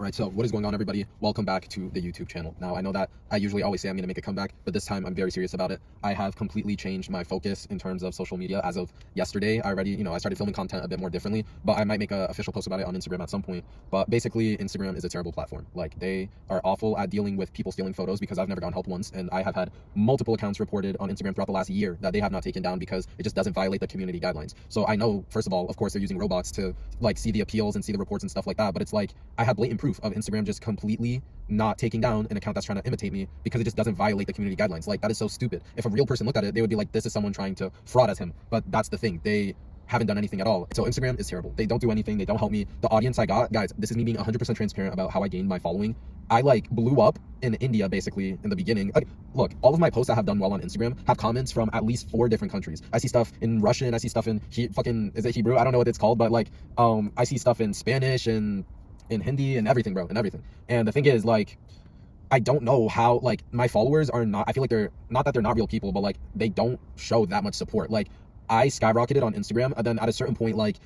All right, so what is going on, everybody? Welcome back to the YouTube channel. Now, I know that I usually always say I'm going to make a comeback, but this time I'm very serious about it. I have completely changed my focus in terms of social media. As of yesterday, I already, I started filming content a bit more differently, but I might make an official post about it on Instagram at some point. But basically, Instagram is a terrible platform. Like, they are awful at dealing with people stealing photos because I've never gotten help once, and I have had multiple accounts reported on Instagram throughout the last year that they have not taken down because it just doesn't violate the community guidelines. So I know, first of all, of course, they're using robots to, like, see the appeals and see the reports and stuff like that, but it's like, I have blatant proof of Instagram just completely not taking down an account that's trying to imitate me because it just doesn't violate the community guidelines. Like, that is so stupid. If a real person looked at it, they would be like, this is someone trying to fraud as him. But that's the thing. They haven't done anything at all. So Instagram is terrible. They don't do anything. They don't help me. The audience I got, guys, this is me being 100% transparent about how I gained my following. I like blew up in India basically in the beginning. Like, look, all of my posts that have done well on Instagram have comments from at least 4 different countries. I see stuff in Russian. I see stuff in is it Hebrew? I don't know what it's called, but like, I see stuff in Spanish and in Hindi and everything, bro, and everything. And the thing is, like, I don't know how, like, my followers are not, I feel like they're not that they're not real people, but like, they don't show that much support. Like, I skyrocketed on Instagram, and then at a certain point, like,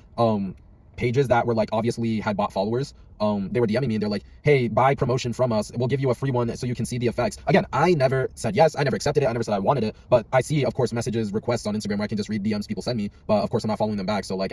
pages that were like obviously had bought followers, they were DMing me and they're like, hey, buy promotion from us, we'll give you a free one so you can see the effects. Again, I never said yes, I never accepted it, I never said I wanted it, but I see, of course, messages, requests on Instagram where I can just read DMs people send me, but of course I'm not following them back. So like,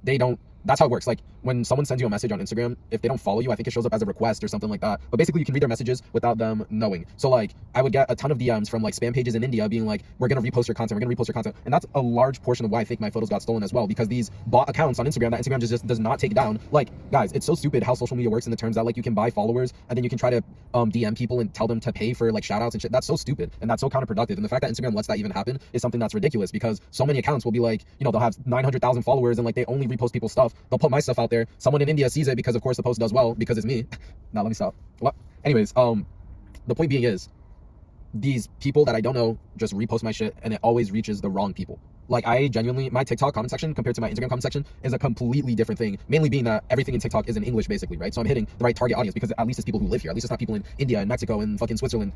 they don't, that's how it works. Like, when someone sends you a message on Instagram, if they don't follow you, I think it shows up as a request or something like that. But basically, you can read their messages without them knowing. So like, I would get a ton of DMs from like spam pages in India being like, we're gonna repost your content, we're gonna repost your content. And that's a large portion of why I think my photos got stolen as well, because these bot accounts on Instagram that Instagram just does not take down. Like, guys, it's so stupid how social media works in the terms that like you can buy followers and then you can try to DM people and tell them to pay for like shout outs and shit. That's so stupid and that's so counterproductive. And the fact that Instagram lets that even happen is something that's ridiculous, because so many accounts will be like, they'll have 900,000 followers and like they only repost people's stuff. They'll put my stuff out there. Someone in India sees it because of course the post does well because it's me. Now let me stop. What? Anyways, the point being is, these people that I don't know just repost my shit and it always reaches the wrong people. Like, I genuinely, my TikTok comment section compared to my Instagram comment section is a completely different thing, mainly being that everything in TikTok is in English basically, right? So I'm hitting the right target audience because at least it's people who live here. At least it's not people in India and Mexico and fucking Switzerland,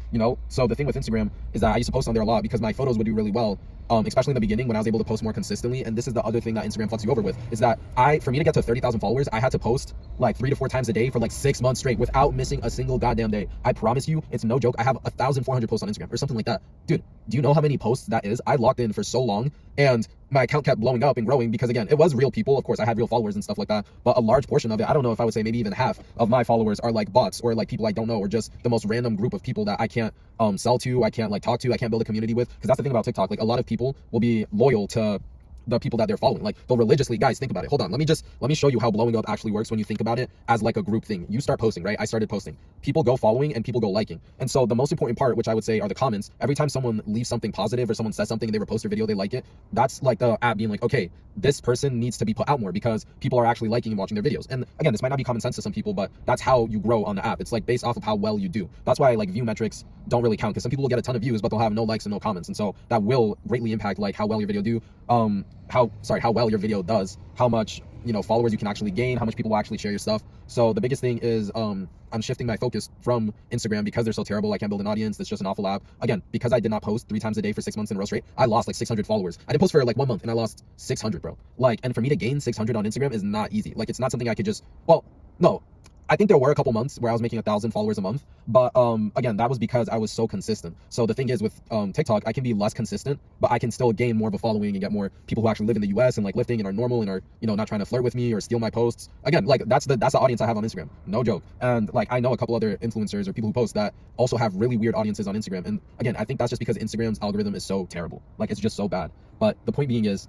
So the thing with Instagram is that I used to post on there a lot because my photos would do really well, especially in the beginning when I was able to post more consistently. And this is the other thing that Instagram fucks you over with, is that for me to get to 30,000 followers, I had to post like 3 to 4 times a day for like 6 months straight without missing a single goddamn day. I promise you, it's no joke. I have 1,400 posts on Instagram or something like that. Dude, do you know how many posts that is? I logged in for so long and my account kept blowing up and growing because, again, it was real people. Of course, I had real followers and stuff like that, but a large portion of it, I don't know if I would say maybe even half of my followers are like bots or like people I don't know, or just the most random group of people that I can't sell to, I can't like talk to, I can't build a community with. Because that's the thing about TikTok. Like, a lot of people will be loyal to the people that they're following. Like, they'll religiously, guys, think about it. Hold on, let me show you how blowing up actually works when you think about it as like a group thing. You start posting, right? I started posting, people go following and people go liking. And so the most important part, which I would say, are the comments. Every time someone leaves something positive or someone says something and they repost their video, they like it, that's like the app being like, okay, this person needs to be put out more because people are actually liking and watching their videos. And again, this might not be common sense to some people, but that's how you grow on the app. It's like based off of how well you do. That's why like view metrics don't really count, because some people will get a ton of views but they'll have no likes and no comments, and so that will greatly impact like how well your video do, how well your video does, how much followers you can actually gain, how much people will actually share your stuff. So the biggest thing is I'm shifting my focus from Instagram because they're so terrible. I can't build an audience. It's just an awful app. Again, because I did not post 3 times a day for 6 months in a row straight, I lost like 600 followers. I didn't post for like 1 month and I lost 600, bro. Like, and for me to gain 600 on Instagram is not easy. Like, it's not something I could just, well, no, I think there were a couple months where I was making 1,000 followers a month, but again, that was because I was so consistent. So the thing is with TikTok, I can be less consistent, but I can still gain more of a following and get more people who actually live in the US and like lifting and are normal and are not trying to flirt with me or steal my posts. Again, like, that's the audience I have on Instagram, no joke. And like, I know a couple other influencers or people who post that also have really weird audiences on Instagram. And again, I think that's just because Instagram's algorithm is so terrible. Like, it's just so bad. But the point being is,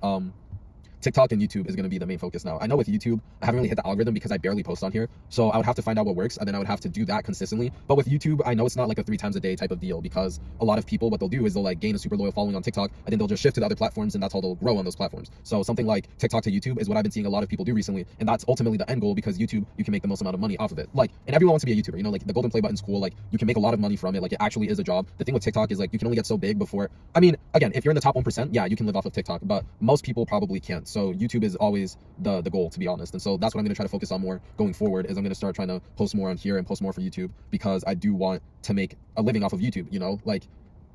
TikTok and YouTube is going to be the main focus now. I know with YouTube, I haven't really hit the algorithm because I barely post on here. So I would have to find out what works, and then I would have to do that consistently. But with YouTube, I know it's not like a 3 times a day type of deal, because a lot of people, what they'll do is they'll like gain a super loyal following on TikTok, and then they'll just shift to the other platforms, and that's how they'll grow on those platforms. So something like TikTok to YouTube is what I've been seeing a lot of people do recently. And that's ultimately the end goal, because YouTube, you can make the most amount of money off of it. Like, and everyone wants to be a YouTuber, like the golden play button's cool. Like, you can make a lot of money from it. Like, it actually is a job. The thing with TikTok is like, you can only get so big before, I mean, again, if you're in the top 1%, yeah, you can live off of TikTok, but most people probably can't. So YouTube is always the goal, to be honest. And so that's what I'm going to try to focus on more going forward, is I'm going to start trying to post more on here and post more for YouTube, because I do want to make a living off of YouTube. Like,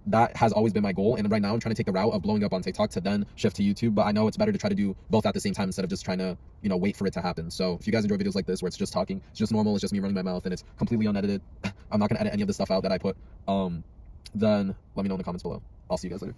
that has always been my goal. And right now I'm trying to take the route of blowing up on TikTok to then shift to YouTube. But I know it's better to try to do both at the same time instead of just trying to, wait for it to happen. So if you guys enjoy videos like this where it's just talking, it's just normal, it's just me running my mouth and it's completely unedited, I'm not gonna edit any of the stuff out that I put, then let me know in the comments below. I'll see you guys later.